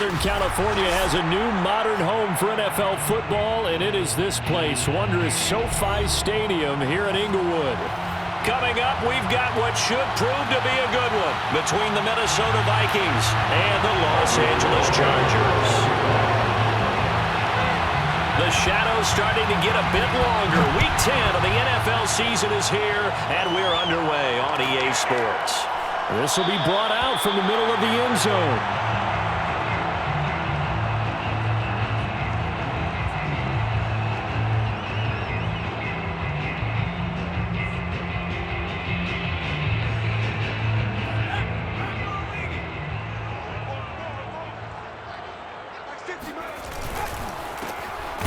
Southern California has a new modern home for NFL football, and it is this place, wondrous SoFi Stadium here in Inglewood. Coming up, we've got what should prove to be a good one between the Minnesota Vikings and the Los Angeles Chargers. The shadow's starting to get a bit longer. Week 10 of the NFL season is here, and we're underway on EA Sports. This will be brought out from the middle of the end zone.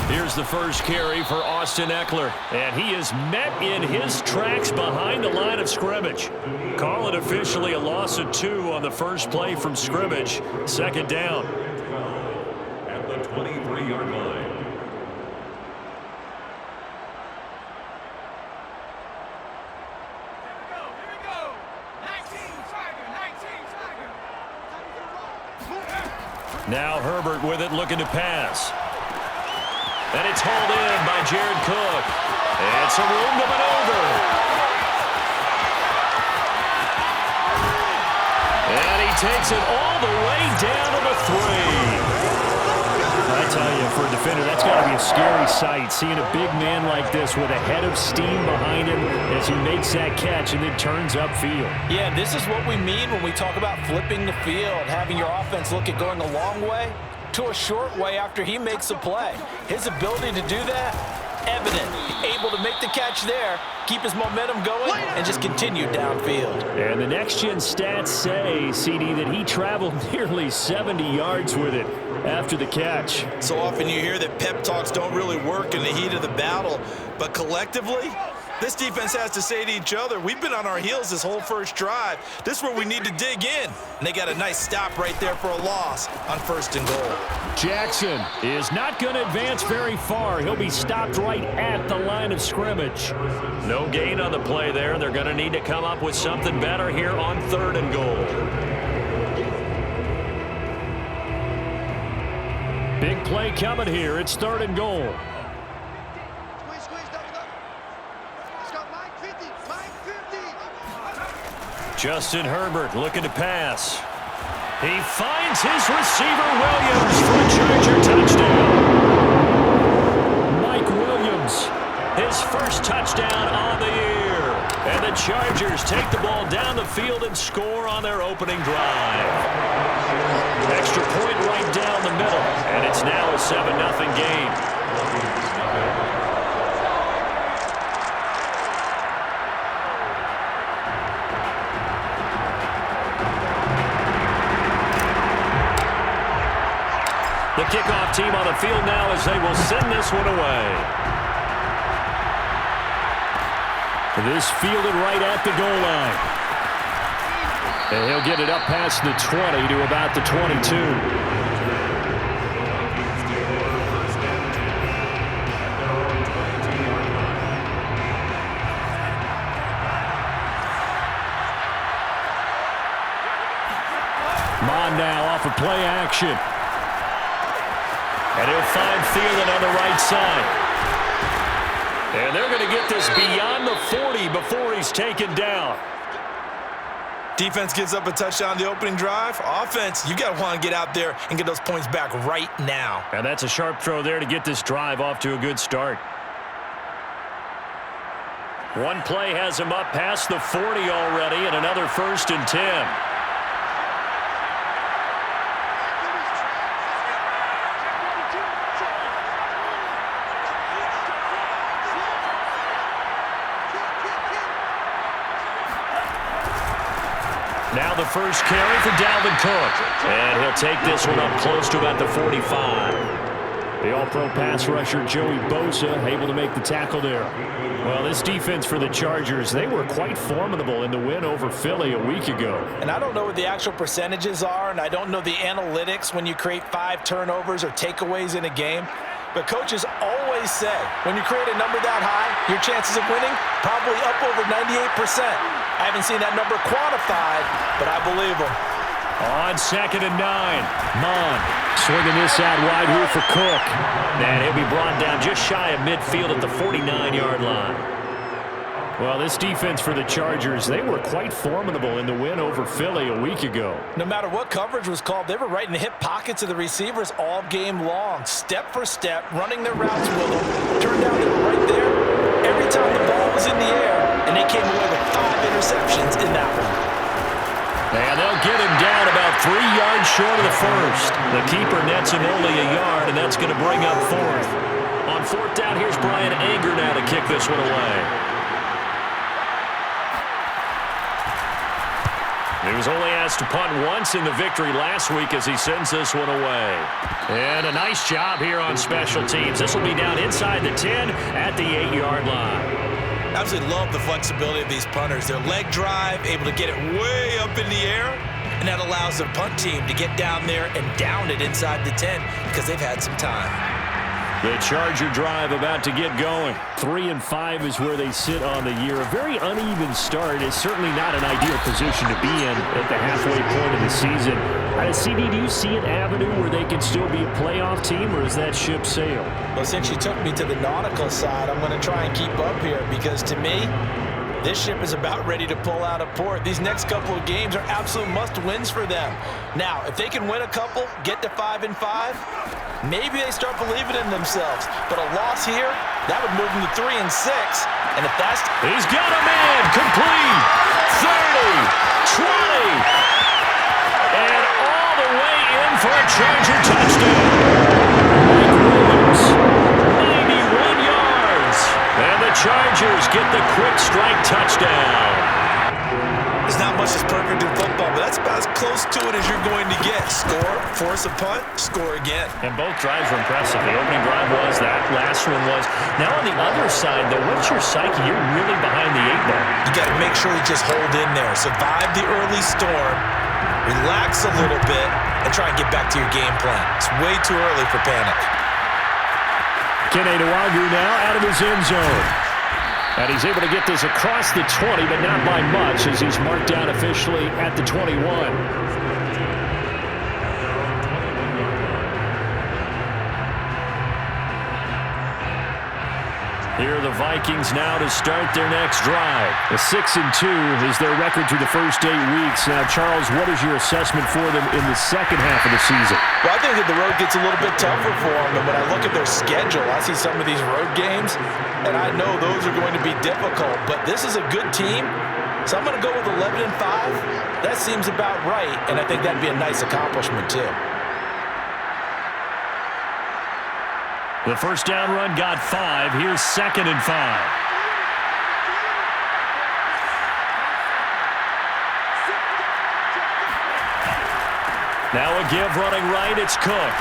Here's the first carry for Austin Eckler, and he is met in his tracks behind the line of scrimmage. Call it officially a loss of 2 on the first play from scrimmage. Second down. At the 23-yard line. Here we go. 19 Tiger. Now Herbert with it, looking to pass. And it's hauled in by Jared Cook. And some room to maneuver. And he takes it all the way down to the 3. I tell you, for a defender, that's got to be a scary sight, seeing a big man like this with a head of steam behind him as he makes that catch and then turns upfield. Yeah, this is what we mean when we talk about flipping the field, having your offense look at going a long way to a short way after he makes a play. His ability to do that, evident. Able to make the catch there, keep his momentum going, and just continue downfield. And the next-gen stats say, CD, that he traveled nearly 70 yards with it after the catch. So often you hear that pep talks don't really work in the heat of the battle, but collectively, this defense has to say to each other, we've been on our heels this whole first drive. This is where we need to dig in. And they got a nice stop right there for a loss on 1st and goal. Jackson is not going to advance very far. He'll be stopped right at the line of scrimmage. No gain on the play there. They're going to need to come up with something better here on 3rd and goal. Big play coming here. It's 3rd and goal. Justin Herbert looking to pass. He finds his receiver, Williams, for a Charger touchdown. Mike Williams, his first touchdown on the year. And the Chargers take the ball down the field and score on their opening drive. Extra point right down the middle, and it's now a 7-0 game. The kickoff team on the field now as they will send this one away. This fielded right at the goal line. And he'll get it up past the 20 to about the 22. Mon now off of play action. And he'll find Thielen on the right side. And they're going to get this beyond the 40 before he's taken down. Defense gives up a touchdown the opening drive. Offense, you got to want to get out there and get those points back right now. And that's a sharp throw there to get this drive off to a good start. One play has him up past the 40 already, and another 1st and 10. Now the first carry for Dalvin Cook. And he'll take this one up close to about the 45. The all-pro pass rusher Joey Bosa able to make the tackle there. Well, this defense for the Chargers, they were quite formidable in the win over Philly a week ago. And I don't know what the actual percentages are, and I don't know the analytics when you create 5 turnovers or takeaways in a game. But coaches always say, when you create a number that high, your chances of winning probably up over 98%. I haven't seen that number quantified, but I believe them. On 2nd and 9, Mon Swinging this out wide here for Cook. And he'll be brought down just shy of midfield at the 49-yard line. Well, this defense for the Chargers, they were quite formidable in the win over Philly a week ago. No matter what coverage was called, they were right in the hip pockets of the receivers all game long, step for step, running their routes with them. Turned out they were right there every time the ball was in the air, and they came away with 5 interceptions in that one. And they'll get him down about 3 yards short of the first. The keeper nets him only a yard, and that's going to bring up 4th. On 4th down, here's Brian Anger now to kick this one away. He was only asked to punt once in the victory last week as he sends this one away. And a nice job here on special teams. This will be down inside the 10 at the 8-yard line. Absolutely love the flexibility of these punters. Their leg drive, able to get it way up in the air, and that allows their punt team to get down there and down it inside the 10 because they've had some time. The Charger drive about to get going. 3-5 is where they sit on the year. A very uneven start is certainly not an ideal position to be in at the halfway point of the season. CD, do you see an avenue where they can still be a playoff team, or is that ship sailed? Well, since you took me to the nautical side, I'm going to try and keep up here because to me, this ship is about ready to pull out of port. These next couple of games are absolute must-wins for them. Now, if they can win a couple, get to 5-5, maybe they start believing in themselves. But a loss here, that would move them to 3-6. And if that's... He's got a man, complete, 30, 20, and all the way in for a Charger touchdown. Mike Williams, 91 yards. And the Chargers get the quick strike touchdown. There's not much that's perfect in football, but that's about as close to it as you're going to get. Score, force a punt, score again. And both drives were impressive. The opening drive was, that last one was. Now on the other side, though, what's your psyche? You're really behind the 8-ball. You got to make sure you just hold in there. Survive the early storm, relax a little bit, and try and get back to your game plan. It's way too early for panic. Kene Nwangwu now out of his end zone. And he's able to get this across the 20, but not by much as he's marked down officially at the 21. Here are the Vikings now to start their next drive. A 6-2 is their record through the first 8 weeks. Now, Charles, what is your assessment for them in the second half of the season? Well, I think that the road gets a little bit tougher for them. And when I look at their schedule, I see some of these road games, and I know those are going to be difficult. But this is a good team, so I'm going to go with 11-5. That seems about right, and I think that'd be a nice accomplishment, too. The first down run got 5. Here's 2nd and 5. Now a give running right. It's Cook.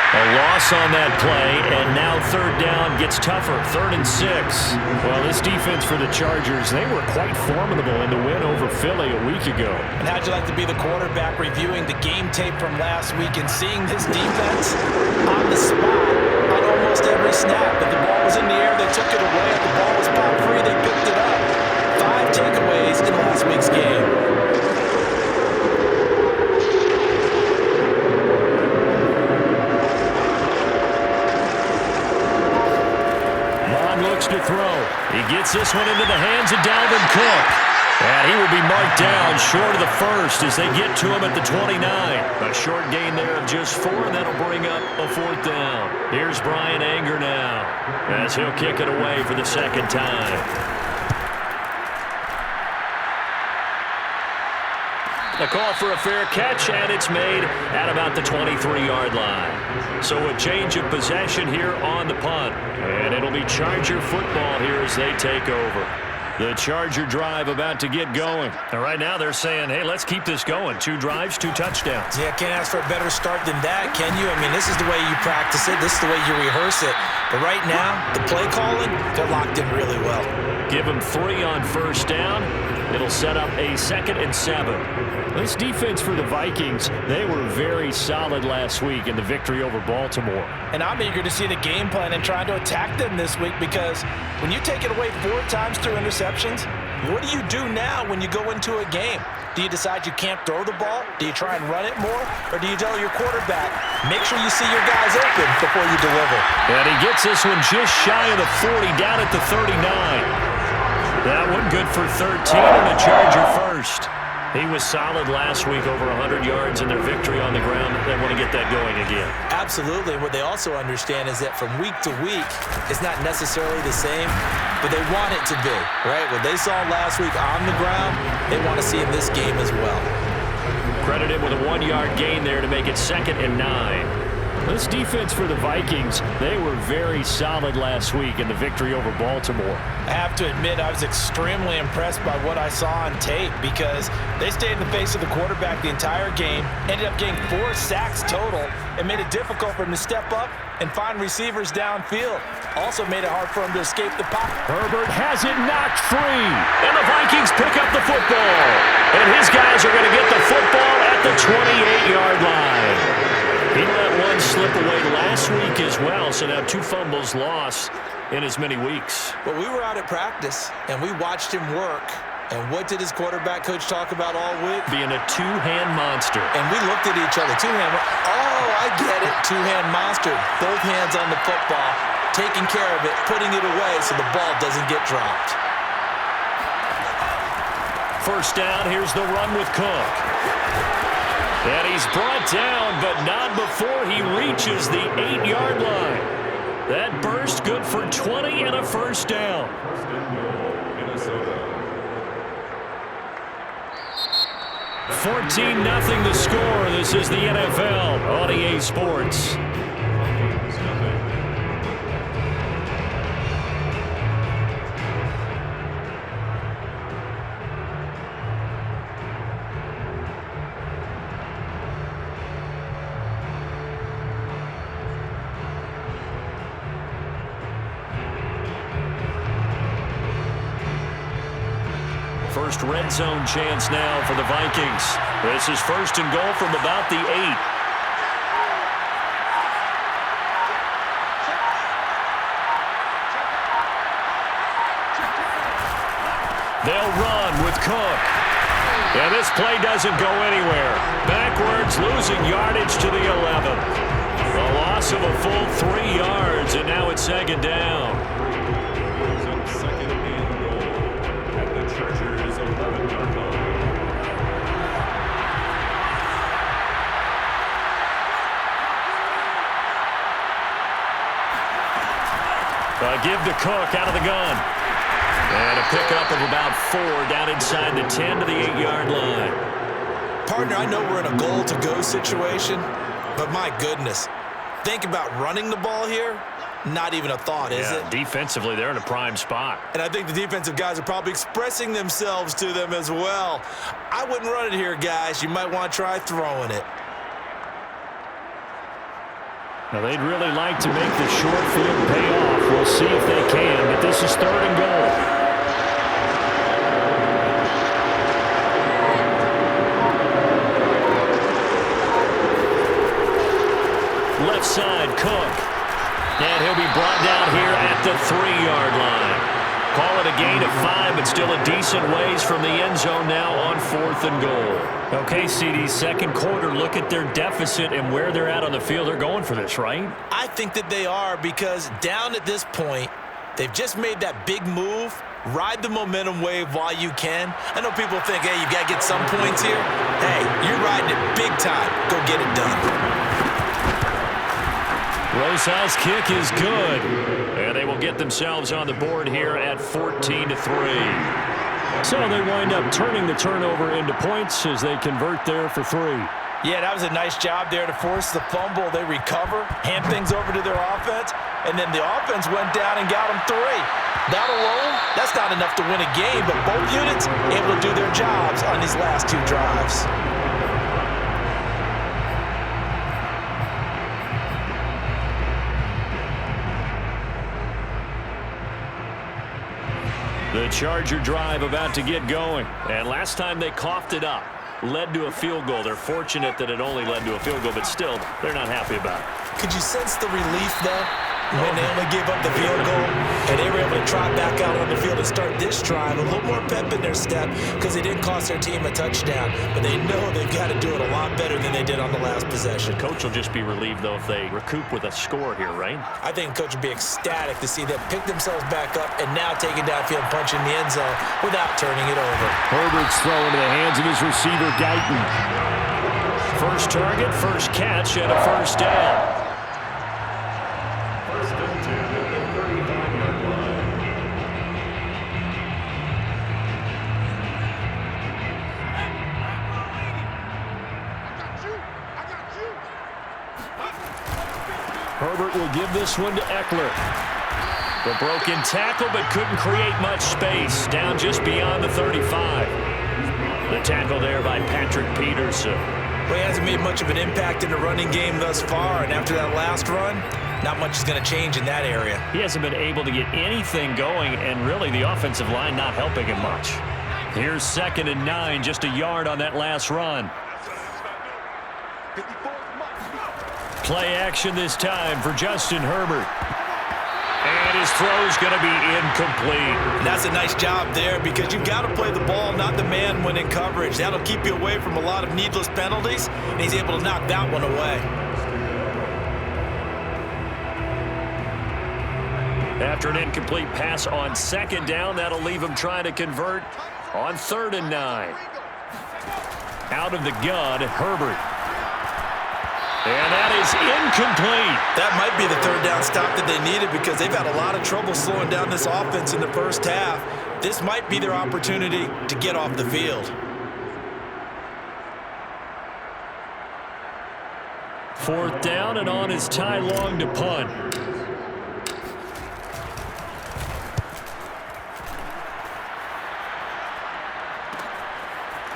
A loss on that play, and now 3rd down gets tougher. 3rd and 6. Well, this defense for the Chargers, they were quite formidable in the win over Philly a week ago. And how'd you like to be the quarterback reviewing the game tape from last week and seeing this defense on the spot on almost every snap? If the ball was in the air, they took it away. If the ball was popped free, they picked it up. 5 takeaways in last week's game. To throw. He gets this one into the hands of Dalvin Cook. And he will be marked down short of the first as they get to him at the 29. A short gain there of just 4, and that'll bring up a 4th down. Here's Brian Anger now as he'll kick it away for the 2nd time. The call for a fair catch, and it's made at about the 23-yard line. So a change of possession here on the punt. And it'll be Charger football here as they take over. The Charger drive about to get going. And right now they're saying, hey, let's keep this going. 2 drives, 2 touchdowns. Yeah, can't ask for a better start than that, can you? I mean, this is the way you practice it. This is the way you rehearse it. But right now, the play calling, they're locked in really well. Give him 3 on first down. It'll set up a 2nd and 7. This defense for the Vikings, they were very solid last week in the victory over Baltimore. And I'm eager to see the game plan and trying to attack them this week, because when you take it away 4 times through interceptions, what do you do now when you go into a game? Do you decide you can't throw the ball? Do you try and run it more? Or do you tell your quarterback, make sure you see your guys open before you deliver? And he gets this one just shy of the 40, down at the 39. That one good for 13 and a Charger first. He was solid last week, over 100 yards in their victory on the ground. They want to get that going again. Absolutely. What they also understand is that from week to week, it's not necessarily the same, but they want it to be, right? What they saw last week on the ground, they want to see in this game as well. Credited with a 1-yard gain there to make it 2nd and 9. This defense for the Vikings, they were very solid last week in the victory over Baltimore. I have to admit, I was extremely impressed by what I saw on tape, because they stayed in the face of the quarterback the entire game, ended up getting 4 sacks total, and made it difficult for him to step up and find receivers downfield. Also made it hard for him to escape the pocket. Herbert has it knocked free, and the Vikings pick up the football. And his guys are going to get the football at the 28-yard line. He let one slip away last week as well, so now 2 fumbles lost in as many weeks. Well, we were out at practice, and we watched him work. And what did his quarterback coach talk about all week? Being a 2-hand monster. And we looked at each other. 2-hand. Oh, I get it. 2-hand monster. Both hands on the football, taking care of it, putting it away so the ball doesn't get dropped. First down, here's the run with Cook. And he's brought down, but not before he reaches the 8-yard line. That burst good for 20 and a first down. 14-0 the score. This is the NFL on EA Sports. First red zone chance now for the Vikings. This is 1st and goal from about the 8. They'll run with Cook. And this play doesn't go anywhere. Backwards, losing yardage to the 11. A loss of a full 3 yards, and now it's 2nd down. Give to Cook out of the gun. And a pickup of about 4 down inside the 10 to the 8-yard line. Partner, I know we're in a goal-to-go situation, but my goodness, think about running the ball here. Not even a thought, is it? Defensively, they're in a prime spot. And I think the defensive guys are probably expressing themselves to them as well. I wouldn't run it here, guys. You might want to try throwing it. Now, they'd really like to make the short field pay off. We'll see if they can, but this is 3rd and goal. Left side, Cook. And he'll be brought down here at the 3-yard line. Call it a gain of 5, but still a decent ways from the end zone now on 4th and goal. Okay, CD, 2nd quarter, look at their deficit and where they're at on the field. They're going for this, right? I think that they are, because down at this point, they've just made that big move. Ride the momentum wave while you can. I know people think, hey, you got to get some points here. Hey, you're riding it big time. Go get it done. Rosa's kick is good. And they will get themselves on the board here at 14-3. So they wind up turning the turnover into points as they convert there for 3. Yeah, that was a nice job there to force the fumble. They recover, hand things over to their offense, and then the offense went down and got them 3. That alone, that's not enough to win a game, but both units able to do their jobs on these last 2 drives. The Charger drive about to get going. And last time they coughed it up, led to a field goal. They're fortunate that it only led to a field goal, but still, they're not happy about it. Could you sense the relief, though, when they only gave up the field goal and they were able to trot back out on the field and start this drive? A little more pep in their step because they didn't cost their team a touchdown, but they know they've got to do it a lot better than they did on the last possession. The coach will just be relieved, though, if they recoup with a score here, right? I think the coach would be ecstatic to see them pick themselves back up and now take it downfield and punch in the end zone without turning it over. Herbert's throw into the hands of his receiver, Guyton. First target, first catch, and a first down. Herbert will give this one to Eckler. The broken tackle, but couldn't create much space. Down just beyond the 35. The tackle there by Patrick Peterson. Well, he hasn't made much of an impact in the running game thus far, and after that last run, not much is going to change in that area. He hasn't been able to get anything going, and really the offensive line not helping him much. Here's 2nd and 9, just a yard on that last run. Play action this time for Justin Herbert. And his throw's going to be incomplete. And that's a nice job there because you've got to play the ball, not the man when in coverage. That'll keep you away from a lot of needless penalties, and he's able to knock that one away. After an incomplete pass on 2nd down, that'll leave him trying to convert on 3rd and 9. Out of the gun, Herbert. And that is incomplete. That might be the 3rd down stop that they needed because they've had a lot of trouble slowing down this offense in the first half. This might be their opportunity to get off the field. 4th down, and on is Ty Long to punt.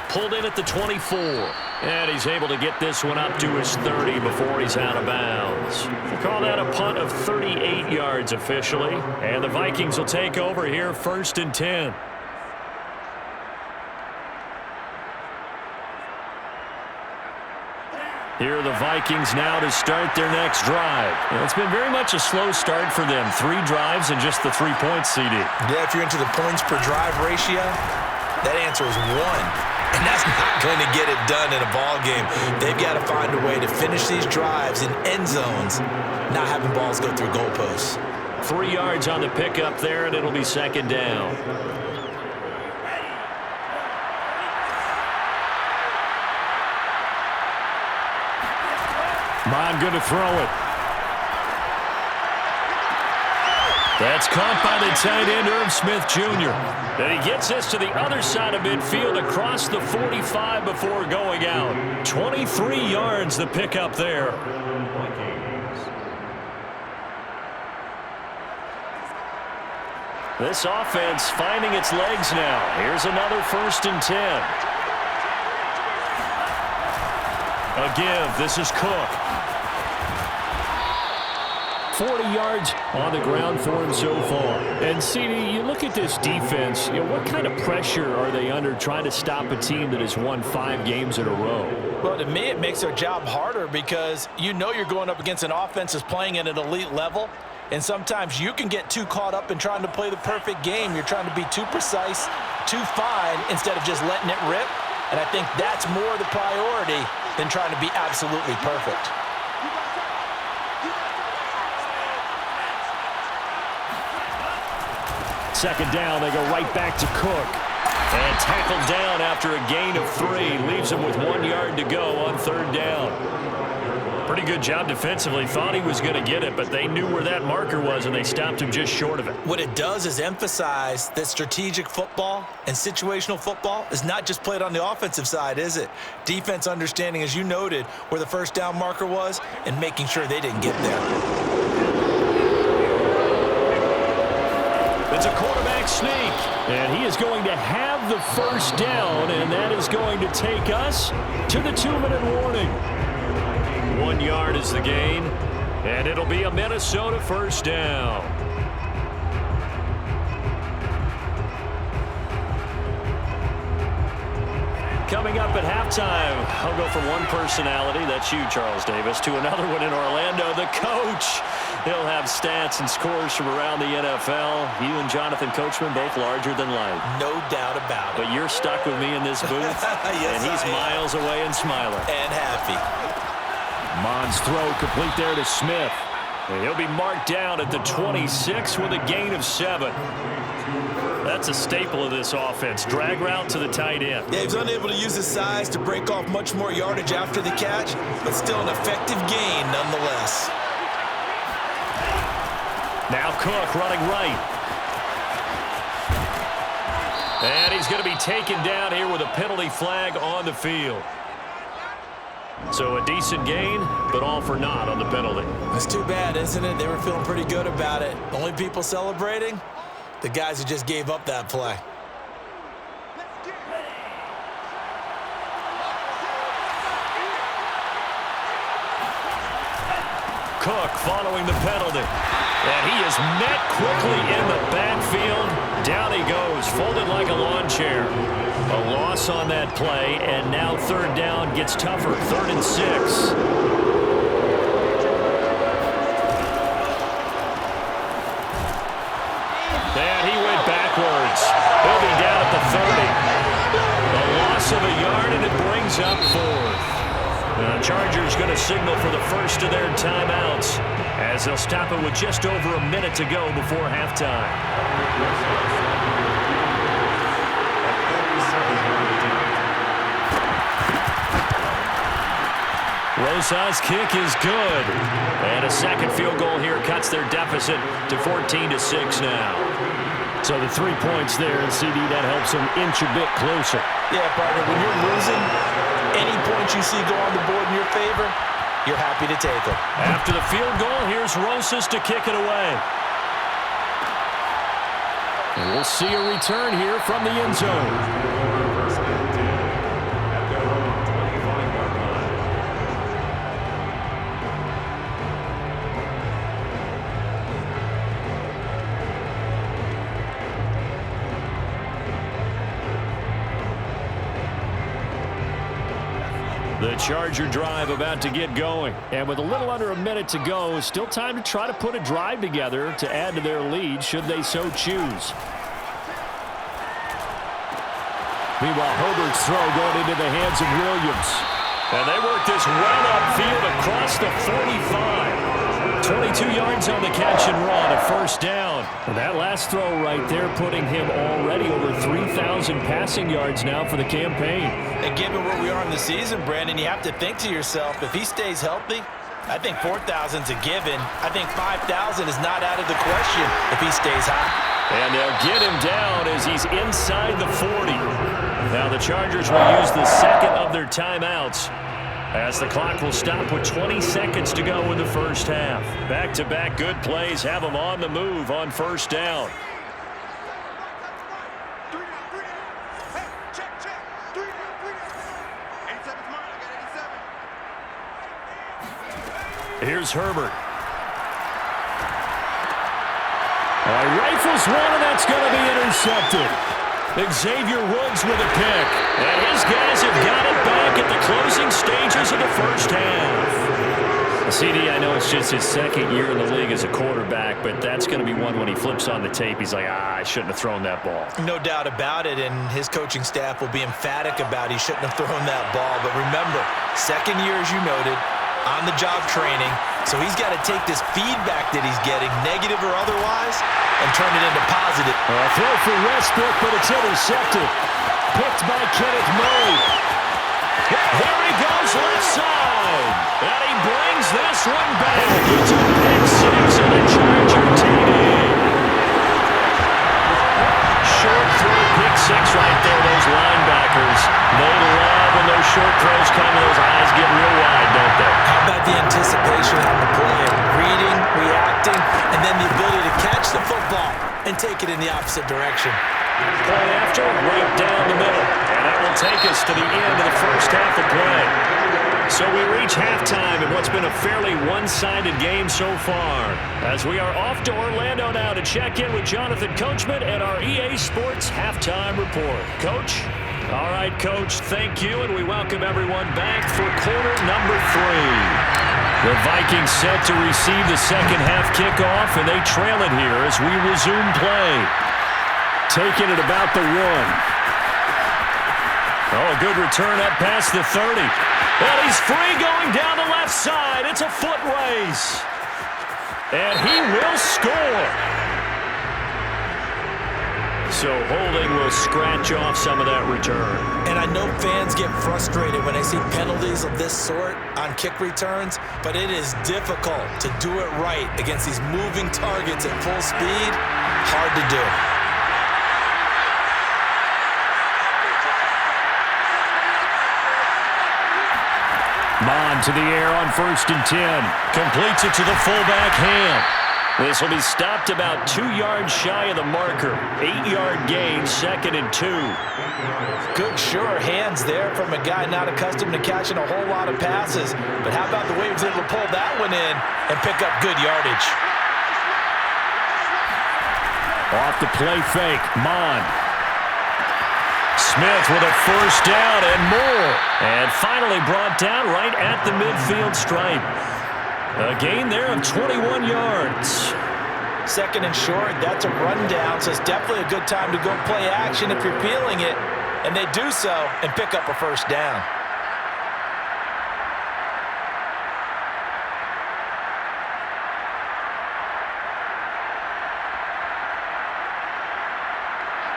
Pulled in at the 24. And he's able to get this one up to his 30 before he's out of bounds. We'll call that a punt of 38 yards officially. And the Vikings will take over here, 1st and 10. Here are the Vikings now to start their next drive. Well, it's been very much a slow start for them. 3 drives and just the 3 points, CD. Yeah, if you're into the points per drive ratio, that answer is 1. And that's not going to get it done in a ball game. They've got to find a way to finish these drives in end zones, not having balls go through goalposts. 3 yards on the pickup there, and it'll be 2nd down. Mon going to throw it. That's caught by the tight end, Irv Smith Jr. And he gets this to the other side of midfield across the 45 before going out. 23 yards the pickup there. This offense finding its legs now. Here's another 1st and 10. A give. This is Cook. 40 yards on the ground for him so far. And, CD, you look at this defense, what kind of pressure are they under trying to stop a team that has won 5 games in a row? Well, to me, it makes their job harder because you know you're going up against an offense that's playing at an elite level, and sometimes you can get too caught up in trying to play the perfect game. You're trying to be too precise, too fine, instead of just letting it rip. And I think that's more the priority than trying to be absolutely perfect. Second down, they go right back to Cook. And tackled down after a gain of 3. Leaves him with 1 yard to go on 3rd down. Pretty good job defensively. Thought he was going to get it, but they knew where that marker was, and they stopped him just short of it. What it does is emphasize that strategic football and situational football is not just played on the offensive side, is it? Defense understanding, as you noted, where the 1st down marker was and making sure they didn't get there. It's a quarterback sneak, and he is going to have the 1st down, and that is going to take us to the 2-minute warning. 1 yard is the gain, and it'll be a Minnesota 1st down. Coming up at halftime, I'll go from one personality, that's you, Charles Davis, to another one in Orlando, the coach. He'll have stats and scores from around the NFL. You and Jonathan Coachman both larger than life. No doubt about it. But you're stuck with me in this booth, Yes, and he's miles away and smiling. And happy. Mons throw complete there to Smith. And he'll be marked down at the 26 with a gain of 7. That's a staple of this offense. Drag route to the tight end. Yeah, he was unable to use his size to break off much more yardage after the catch, but still an effective gain nonetheless. Now Cook running right. And he's going to be taken down here with a penalty flag on the field. So a decent gain, but all for naught on the penalty. That's too bad, isn't it? They were feeling pretty good about it. The only people celebrating? The guys who just gave up that play. Cook following the penalty. And he is met quickly in the backfield. Down he goes, folded like a lawn chair. A loss on that play, and now third down gets tougher. 3rd and 6. And he went backwards. He'll be down at the 30. A loss of a yard, and it brings up 4th. The Chargers going to signal for the first of their timeouts as they'll stop it with just over a minute to go before halftime. Rosa's kick is good. And a second field goal here cuts their deficit to 14-6 now. So the 3 points there, and CD, that helps them inch a bit closer. Yeah, partner, when you're losing, any points you see go on the board in your favor, you're happy to take them. After the field goal, here's Rosas to kick it away. And we'll see a return here from the end zone. The Charger drive about to get going. And with a little under a minute to go, still time to try to put a drive together to add to their lead should they so choose. Meanwhile, Herbert's throw going into the hands of Williams. And they work this well upfield across the 45. 22 yards on the catch and run, a first down. And that last throw right there putting him already over 3,000 passing yards now for the campaign. And given where we are in the season, Brandon, you have to think to yourself, if he stays healthy, I think 4,000's a given. I think 5,000 is not out of the question if he stays high. And they'll get him down as he's inside the 40. Now the Chargers will use the second of their timeouts as the clock will stop with 20 seconds to go in the first half. Back-to-back good plays have them on the move on first down. Here's Herbert. Rifles one, and that's going to be intercepted. Xavier Woods with a pick. And his guys have got it back at the closing stages of the first half. CD, I know it's just his second year in the league as a quarterback, but that's going to be one when he flips on the tape. He's like, I shouldn't have thrown that ball. No doubt about it, and his coaching staff will be emphatic about he shouldn't have thrown that ball. But remember, second year, as you noted, on-the-job training, so he's got to take this feedback that he's getting, negative or otherwise, and turn it into positive. A throw for Westbrook, but it's intercepted. Picked by Kenneth Murray. There he goes left side. And he brings this one back. It's a pick six and a Charger TD. Short throw, pick six right there. Those linebackers, they love when those short throws come and those eyes get real wide, don't they? How about the anticipation on the play? Reading, reacting, and then the ability to catch the football and take it in the opposite direction. Play after, right down the middle. And that will take us to the end of the first half of play. So we reach halftime in what's been a fairly one-sided game so far. As we are off to Orlando now to check in with Jonathan Coachman and our EA Sports Halftime Report. Coach? All right, Coach, thank you, and we welcome everyone back for quarter number 3. The Vikings set to receive the second half kickoff, and they trail it here as we resume play. Taking it about the 1. Oh, a good return up past the 30. And he's free going down the left side. It's a foot race. And he will score. So holding will scratch off some of that return. And I know fans get frustrated when they see penalties of this sort on kick returns, but it is difficult to do it right against these moving targets at full speed. Hard to do. Mon to the air on 1st and 10. Completes it to the fullback Ham. This will be stopped about 2 yards shy of the marker. 8-yard gain, 2nd and 2. Good, sure hands there from a guy not accustomed to catching a whole lot of passes. But how about the way he was able to pull that one in and pick up good yardage? Off the play fake, Mon. Smith with a first down and more. And finally brought down right at the midfield stripe. A gain there of 21 yards. 2nd and short, that's a rundown, so it's definitely a good time to go play action if you're feeling it. And they do so and pick up a first down.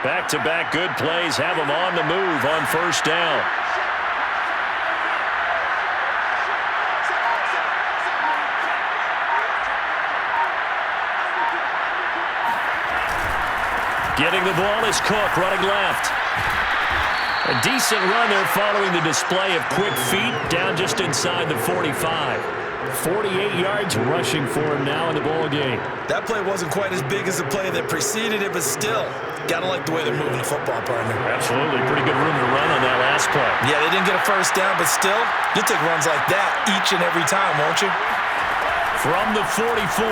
Back-to-back good plays have them on the move on 1st down. Getting the ball is Cook, running left. A decent run there following the display of quick feet down just inside the 45. 48 yards rushing for him now in the ball game. That play wasn't quite as big as the play that preceded it, but still, gotta like the way they're moving the football, partner. Absolutely. Pretty good room to run on that last play. Yeah, they didn't get a first down, but still, you'll take runs like that each and every time, won't you? From the 44,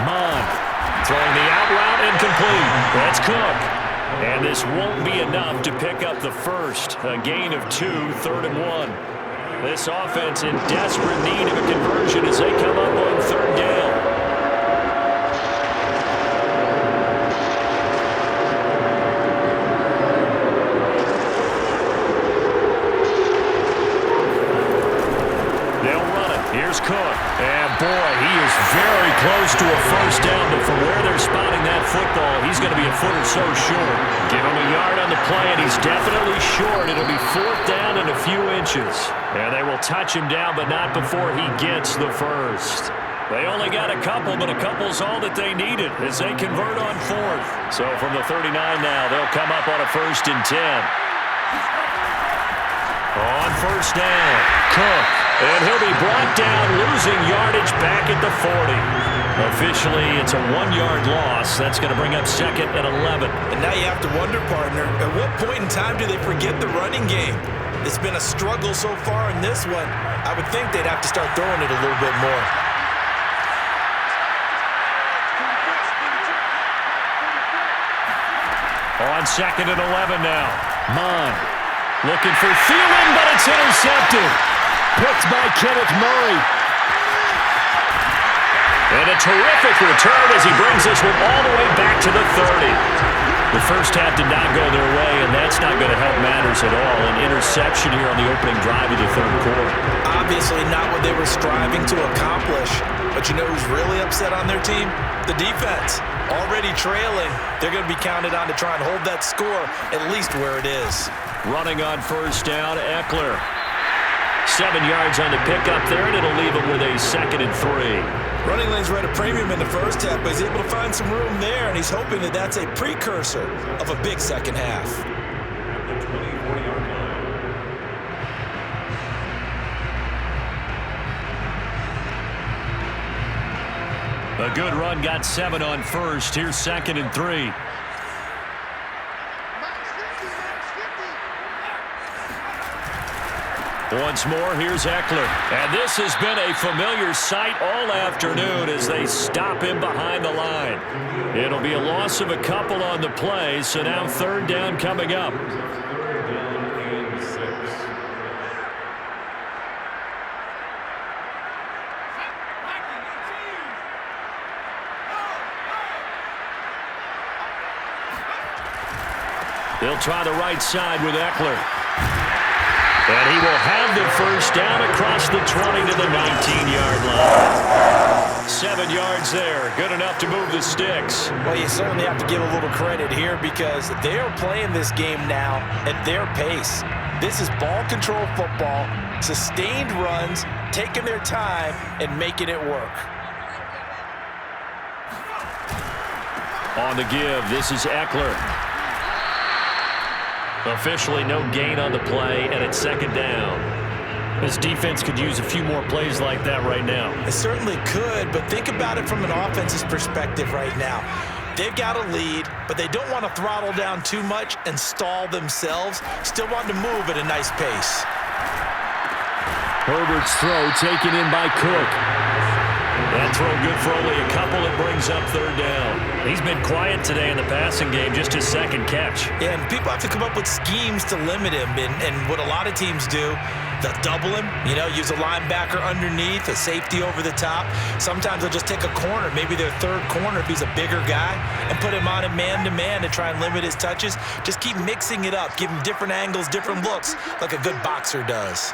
Mon throwing the out route incomplete. That's Cook. And this won't be enough to pick up the first. A gain of 2, 3rd and 1. This offense in desperate need of a conversion as they come up on 3rd down. They'll run it. Here's Cook. And boy, he is very close to a first down, but from where they're spotting that football, he's going to be a foot or so short. Give him a yard on the play, and he's definitely short. It'll be 4th down and a few inches. And they will touch him down, but not before he gets the first. They only got a couple, but a couple's all that they needed as they convert on 4th. So from the 39 now, they'll come up on a 1st and 10. On 1st down, Cook. And he'll be brought down, losing yardage back at the 40. Officially, it's a 1-yard loss. That's going to bring up 2nd and 11. And now you have to wonder, partner, at what point in time do they forget the running game? It's been a struggle so far in this one. I would think they'd have to start throwing it a little bit more. On 2nd and 11 now. Mon looking for Thielen, but it's intercepted. Picked by Kenneth Murray. And a terrific return as he brings this one all the way back to the 30. The first half did not go their way, and that's not going to help matters at all. An interception here on the opening drive of the 3rd quarter. Obviously not what they were striving to accomplish. But you know who's really upset on their team? The defense. Already trailing, they're going to be counted on to try and hold that score at least where it is. Running on 1st down, Eckler. 7 yards on the pickup there, and it'll leave him with a 2nd and 3. Running lanes were at a premium in the first half, but he's able to find some room there, and he's hoping that that's a precursor of a big second half. At the 24-yard line. A good run, got 7 on 1st. Here's 2nd and 3. Once more, here's Eckler. And this has been a familiar sight all afternoon as they stop him behind the line. It'll be a loss of a couple on the play, so now 3rd down coming up. They'll try the right side with Eckler. And he will have the first down across the 20 to the 19-yard line. 7 yards there. Good enough to move the sticks. Well, you certainly have to give a little credit here because they are playing this game now at their pace. This is ball control football, sustained runs, taking their time, and making it work. On the give, this is Eckler. Officially no gain on the play, and it's second down. This defense could use a few more plays like that right now. It certainly could, but think about it from an offense's perspective right now. They've got a lead, but they don't want to throttle down too much and stall themselves. Still want to move at a nice pace. Herbert's throw taken in by Cook. That throw good for only a couple. It brings up third down. He's been quiet today in the passing game, just his second catch. Yeah, and people have to come up with schemes to limit him, and what a lot of teams do, they'll double him, use a linebacker underneath, a safety over the top. Sometimes they'll just take a corner, maybe their third corner if he's a bigger guy, and put him on a man-to-man to try and limit his touches. Just keep mixing it up, give him different angles, different looks, like a good boxer does.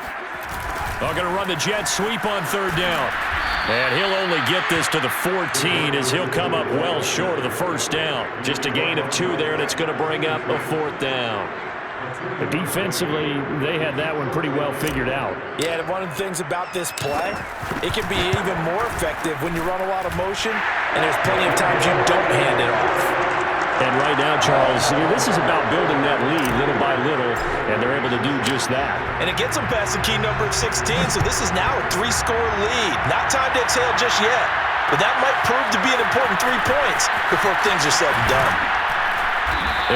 They're going to run the jet sweep on third down. And he'll only get this to the 14 as he'll come up well short of the first down. Just a gain of 2 there, and it's going to bring up a fourth down. But defensively, they had that one pretty well figured out. Yeah, and one of the things about this play, it can be even more effective when you run a lot of motion, and there's plenty of times you don't hand it off. And right now, Charles, this is about building that lead little by little, and they're able to do just that. And it gets them past the key number of 16, so this is now a 3-score lead. Not time to exhale just yet, but that might prove to be an important 3 points before things are said and done.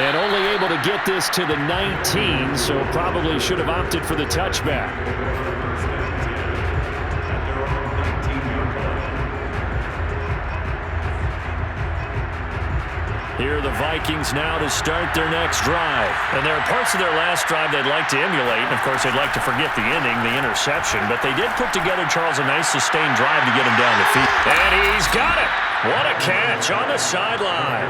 And only able to get this to the 19, so probably should have opted for the touchback. Here are the Vikings now to start their next drive. And there are parts of their last drive they'd like to emulate. And, of course, they'd like to forget the ending, the interception. But they did put together, Charles, a nice sustained drive to get him down the field. And he's got it. What a catch on the sideline.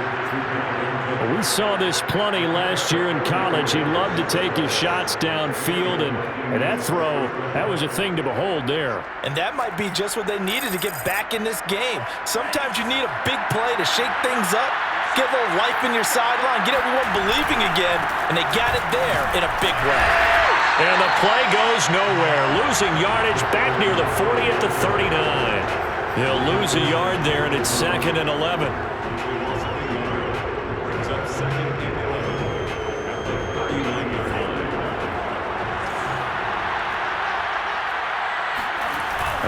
We saw this plenty last year in college. He loved to take his shots downfield. And that throw, that was a thing to behold there. And that might be just what they needed to get back in this game. Sometimes you need a big play to shake things up. Get a little life in your sideline, get everyone believing again, and they got it there in a big way. And the play goes nowhere. Losing yardage back near the 40 at the 39. They'll lose a yard there, and it's 2nd and 11.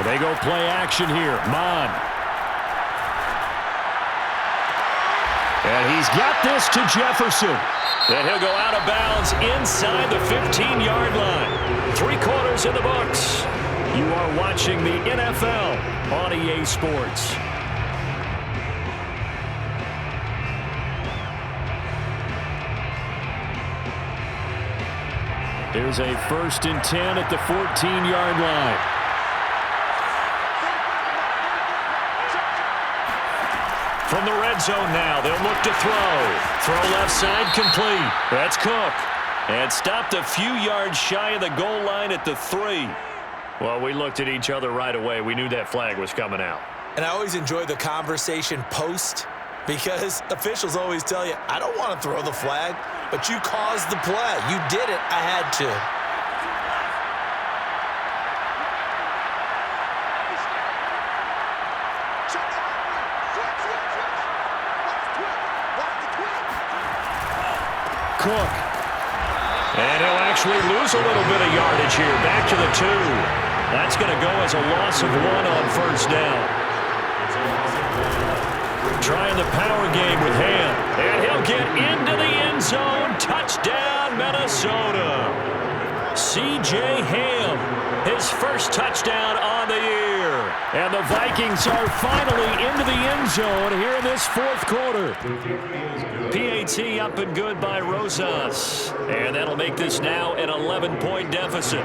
And they go play action here. Mon. And he's got this to Jefferson. And he'll go out of bounds inside the 15-yard line. 3 quarters in the books. You are watching the NFL on EA Sports. Here's a 1st and 10 at the 14-yard line. From the red zone now, they'll look to throw. Throw left side complete. That's Cook. And stopped a few yards shy of the goal line at the 3. Well, we looked at each other right away. We knew that flag was coming out. And I always enjoy the conversation post because officials always tell you, I don't want to throw the flag, but you caused the play. You did it. I had to. Cook. And he'll actually lose a little bit of yardage here. Back to the 2. That's going to go as a loss of 1 on 1st down. Trying the power game with Ham. And he'll get into the end zone. Touchdown, Minnesota. C.J. Ham, his first touchdown on the year. And the Vikings are finally into the end zone here in this fourth quarter. PAT up and good by Rosas. And that'll make this now an 11-point deficit.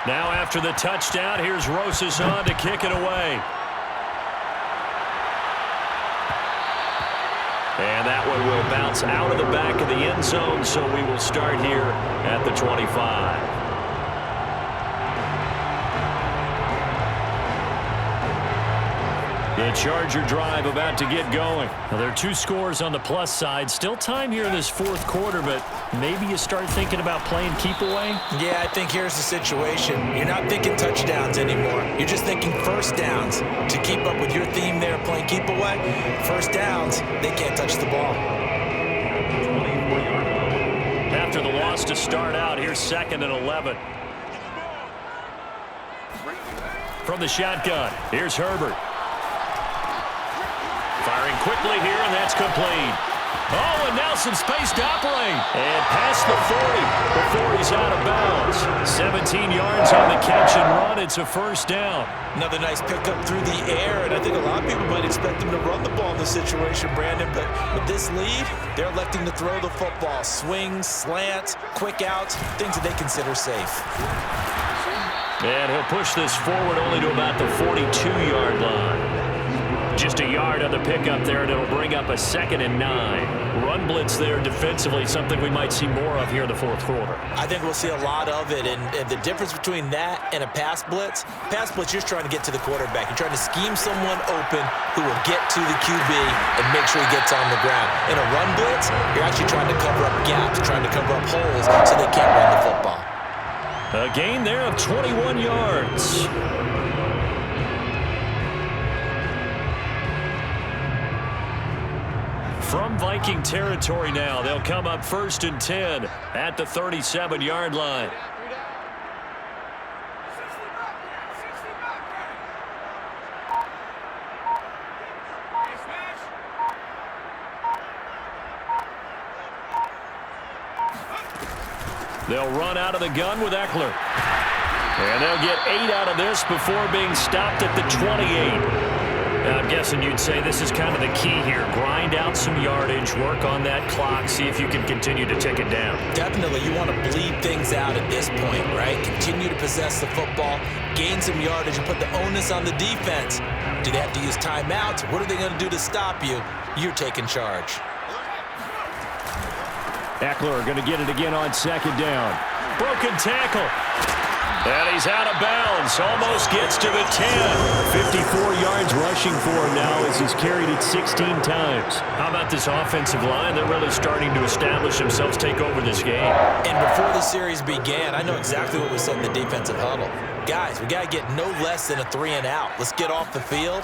Now after the touchdown, here's Rosas on to kick it away. And that one will bounce out of the back of the end zone, so we will start here at the 25. The Charger drive about to get going. Now, there are two scores on the plus side. Still time here in this fourth quarter, but maybe you start thinking about playing keep away? Yeah, I think here's the situation. You're not thinking touchdowns anymore. You're just thinking first downs. To keep up with your theme there, playing keep away, first downs, they can't touch the ball. After the loss to start out, here's 2nd and 11. From the shotgun, here's Herbert. Firing quickly here, and that's complete. Oh, and now some space to operate. And past the 40 before he's out of bounds. 17 yards on the catch and run. It's a first down. Another nice pickup through the air, and I think a lot of people might expect him to run the ball in this situation, Brandon, but with this lead, they're electing to throw the football. Swings, slants, quick outs, things that they consider safe. And he'll push this forward only to about the 42-yard line. Just a yard on the pickup there, and it'll bring up a 2nd and 9. Run blitz there defensively, something we might see more of here in the fourth quarter. I think we'll see a lot of it, and the difference between that and a pass blitz, you're just trying to get to the quarterback. You're trying to scheme someone open who will get to the QB and make sure he gets on the ground. In a run blitz, you're actually trying to cover up gaps, trying to cover up holes so they can't run the football. A gain there of 21 yards. From Viking territory now, they'll come up 1st and 10 at the 37-yard line. They'll run out of the gun with Eckler. And they'll get 8 out of this before being stopped at the 28. I'm guessing you'd say this is kind of the key here. Grind out some yardage, work on that clock, see if you can continue to tick it down. Definitely, you want to bleed things out at this point, right? Continue to possess the football, gain some yardage, and put the onus on the defense. Do they have to use timeouts? What are they going to do to stop you? You're taking charge. Eckler going to get it again on 2nd down. Broken tackle. And he's out of bounds. Almost gets to the 10. 54 yards rushing for him now as he's carried it 16 times. How about this offensive line? They're really starting to establish themselves, take over this game. And before the series began, I know exactly what was said in the defensive huddle. Guys, we got to get no less than a 3-and-out. Let's get off the field.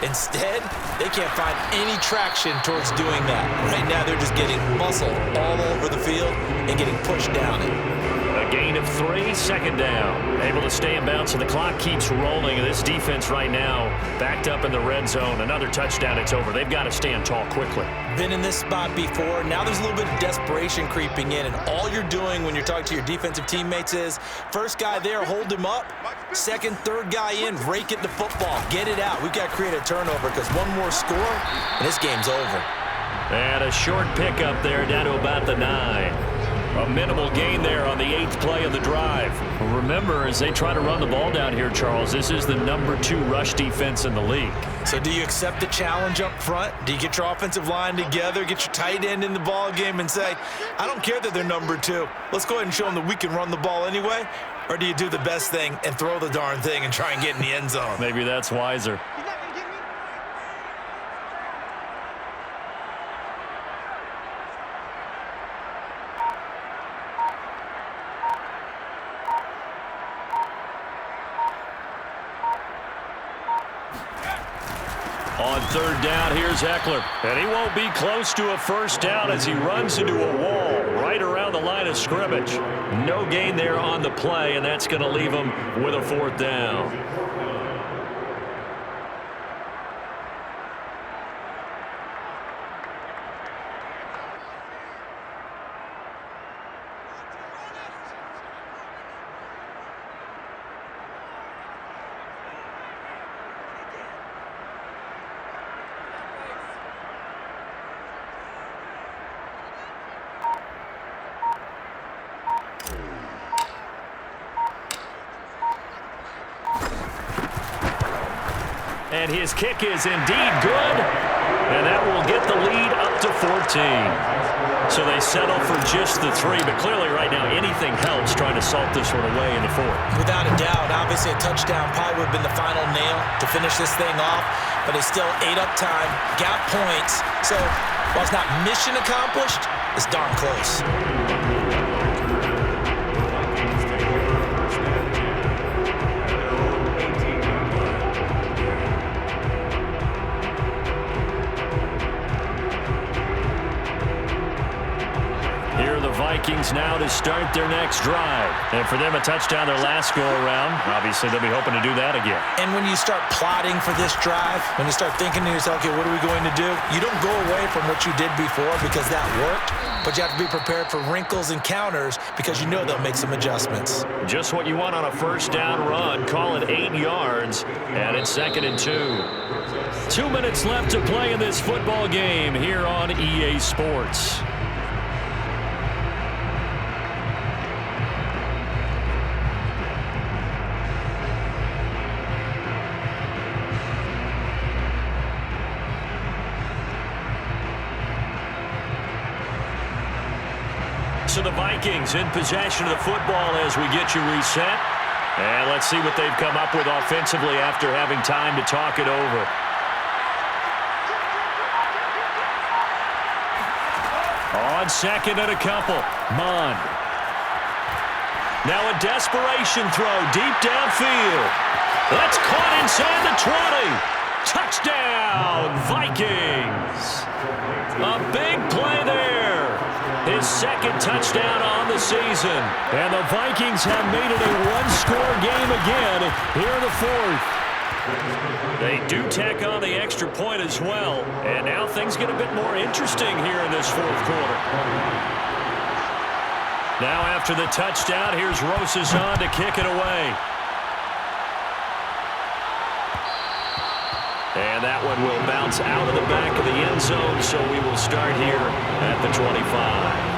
Instead, they can't find any traction towards doing that. Right now, they're just getting muscled all over the field and getting pushed down it. A gain of 3, 2nd down. Able to stay in bounds, so the clock keeps rolling. And this defense right now backed up in the red zone. Another touchdown, it's over. They've got to stand tall quickly. Been in this spot before. Now there's a little bit of desperation creeping in, and all you're doing when you're talking to your defensive teammates is first guy there, hold him up. Second, third guy in, rake it to football. Get it out. We've got to create a turnover because one more score, and this game's over. And a short pickup there down to about the 9. A minimal gain there on the 8th play of the drive. Remember, as they try to run the ball down here, Charles, this is the number 2 rush defense in the league. So do you accept the challenge up front? Do you get your offensive line together, get your tight end in the ball game and say, I don't care that they're number 2. Let's go ahead and show them that we can run the ball anyway? Or do you do the best thing and throw the darn thing and try and get in the end zone? Maybe that's wiser. On 3rd down, here's Eckler. And he won't be close to a first down as he runs into a wall right around the line of scrimmage. No gain there on the play, and that's going to leave him with a 4th down. And his kick is indeed good. And that will get the lead up to 14. So they settle for just the 3. But clearly right now anything helps trying to salt this one away in the 4th. Without a doubt, obviously a touchdown probably would have been the final nail to finish this thing off. But they still ate up time, got points. So while it's not mission accomplished, it's darn close. Vikings now to start their next drive. And for them, a touchdown their last go-around. Obviously, they'll be hoping to do that again. And when you start plotting for this drive, when you start thinking to yourself, okay, what are we going to do? You don't go away from what you did before because that worked, but you have to be prepared for wrinkles and counters because you know they'll make some adjustments. Just what you want on a first down run. Call it 8 yards, and it's 2nd and 2. 2 minutes left to play in this football game here on EA Sports. So the Vikings in possession of the football as we get you reset. And let's see what they've come up with offensively after having time to talk it over. On 2nd and a couple. Mon. Now a desperation throw deep downfield. That's caught inside the 20. Touchdown, Vikings. A big play there. His 2nd touchdown on the season. And the Vikings have made it a one-score game again here in the 4th. They do tack on the extra point as well. And now things get a bit more interesting here in this 4th quarter. Now after the touchdown, here's Rosas on to kick it away. And that one will bounce out of the back of the end zone, so we will start here at the 25.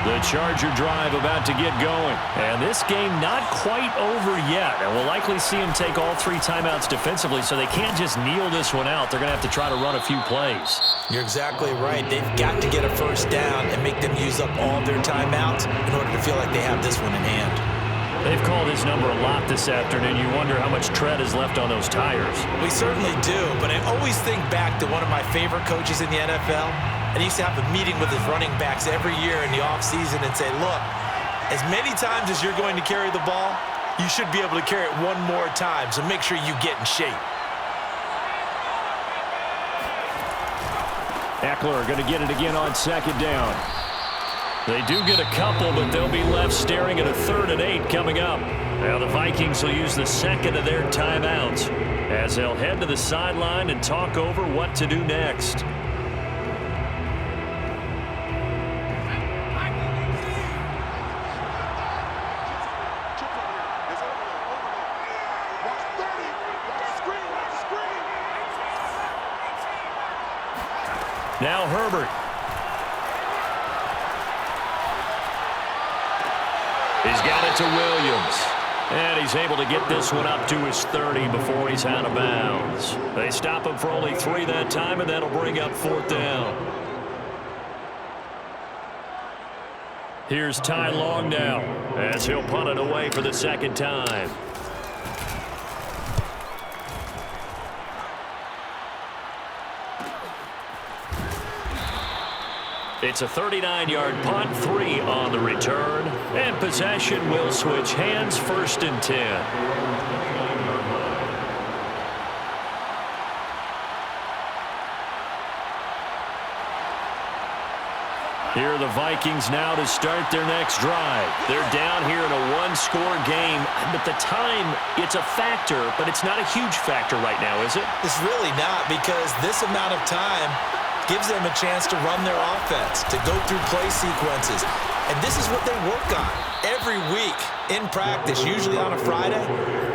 The Charger drive about to get going. And this game not quite over yet. And we'll likely see them take all 3 timeouts defensively, so they can't just kneel this one out. They're going to have to try to run a few plays. You're exactly right. They've got to get a first down and make them use up all their timeouts in order to feel like they have this one in hand. They've called his number a lot this afternoon. You wonder how much tread is left on those tires. We certainly do, but I always think back to one of my favorite coaches in the NFL. And he used to have a meeting with his running backs every year in the offseason and say, look, as many times as you're going to carry the ball, you should be able to carry it one more time, so make sure you get in shape. Eckler going to get it again on 2nd down. They do get a couple, but they'll be left staring at a 3rd and 8 coming up. Now the Vikings will use the 2nd of their timeouts as they'll head to the sideline and talk over what to do next. Now Herbert. He's got it to Williams. And he's able to get this one up to his 30 before he's out of bounds. They stop him for only 3 that time, and that'll bring up 4th down. Here's Ty Long now as he'll punt it away for the 2nd time. It's a 39-yard punt, 3 on the return, and possession will switch hands, 1st and 10. Here are the Vikings now to start their next drive. They're down here in a one-score game, but the time, it's a factor, but it's not a huge factor right now, is it? It's really not, because this amount of time gives them a chance to run their offense, to go through play sequences. And this is what they work on every week in practice, usually on a Friday.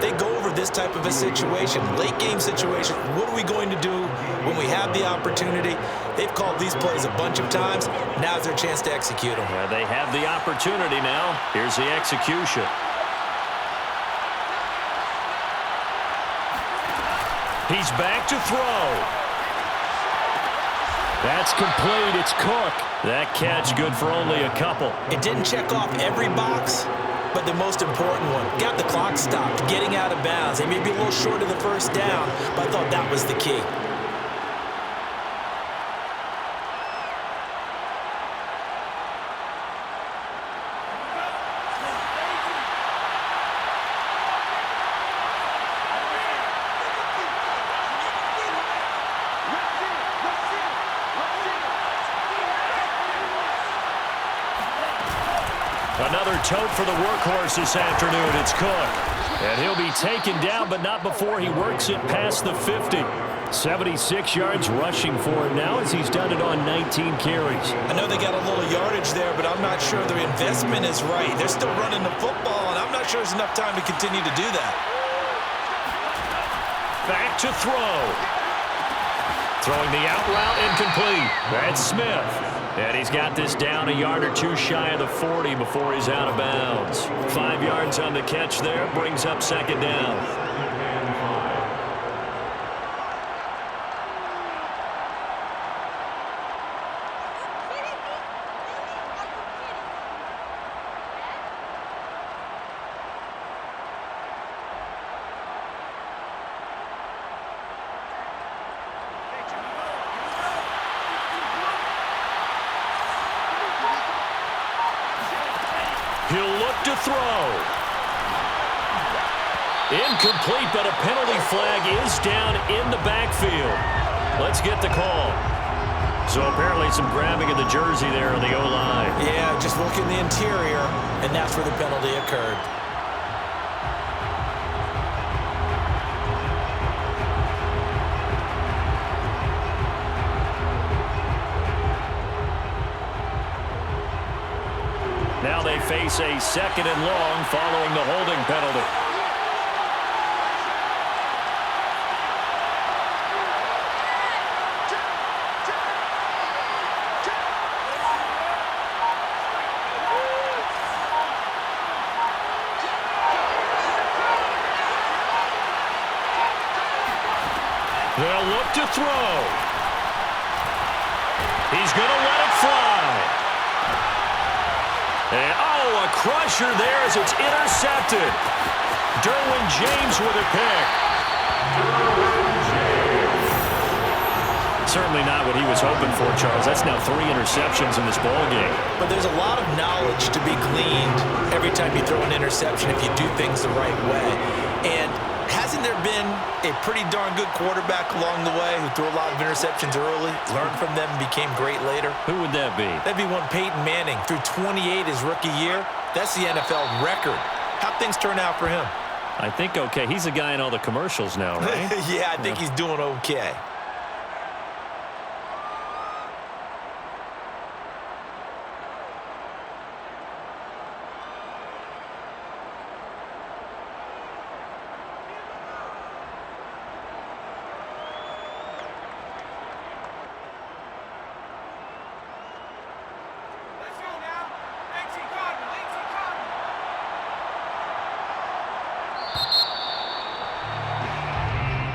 They go over this type of a situation, late game situation. What are we going to do when we have have the opportunity. They've called these plays a bunch of times. Now's their chance to execute them. Yeah, they have the opportunity now. Here's the execution. He's back to throw. That's complete. It's Cook. That catch good for only a couple. It didn't check off every box, but the most important one. Got the clock stopped, getting out of bounds. They may be a little short of the first down, but I thought that was the key. Another tote for the workhorse this afternoon. It's Cook. And he'll be taken down, but not before he works it past the 50. 76 yards rushing for him now as he's done it on 19 carries. I know they got a little yardage there, but I'm not sure their investment is right. They're still running the football, and I'm not sure there's enough time to continue to do that. Back to throw. Throwing the out route incomplete. That's Smith. And he's got this down a yard or two shy of the 40 before he's out of bounds. 5 yards on the catch there, brings up second down. He'll look to throw. Incomplete, but a penalty flag is down in the backfield. Let's get the call. So apparently some grabbing of the jersey there on the O-line. Yeah, just look in the interior, and that's where the penalty occurred. Now they face a second and long following the holding penalty. They'll look to throw. He's going to let it fly. And, oh, a crusher there as it's intercepted. Derwin James with a pick. Certainly not what he was hoping for, Charles. That's now 3 interceptions in this ball game. But there's a lot of knowledge to be gleaned every time you throw an interception if you do things the right way. And hasn't there been a pretty darn good quarterback along the way who threw a lot of interceptions early, learned from them, and became great later? Who would that be? That'd be one Peyton Manning. Threw 28 his rookie year. That's the NFL record. How'd things turn out for him? I think okay. He's the guy in all the commercials now, right? Yeah, I think he's doing okay. Let's go now. Thanks, Cotton.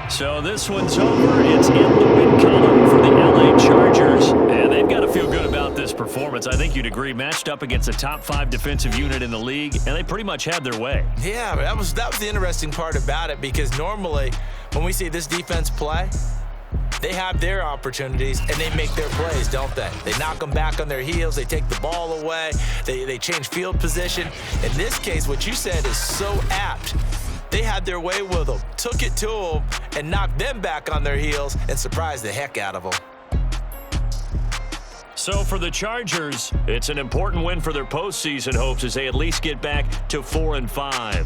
So this one's over. It's in the win column for the LA Chargers. And they've got to feel good about this performance. I think you'd agree, matched up against a top 5 defensive unit in the league, and they pretty much had their way. Yeah, that was the interesting part about it, because normally when we see this defense play, they have their opportunities and they make their plays, don't they? They knock them back on their heels. They take the ball away. They change field position. In this case, what you said is so apt. They had their way with them, took it to them, and knocked them back on their heels and surprised the heck out of them. So for the Chargers, it's an important win for their postseason hopes as they at least get back to 4-5.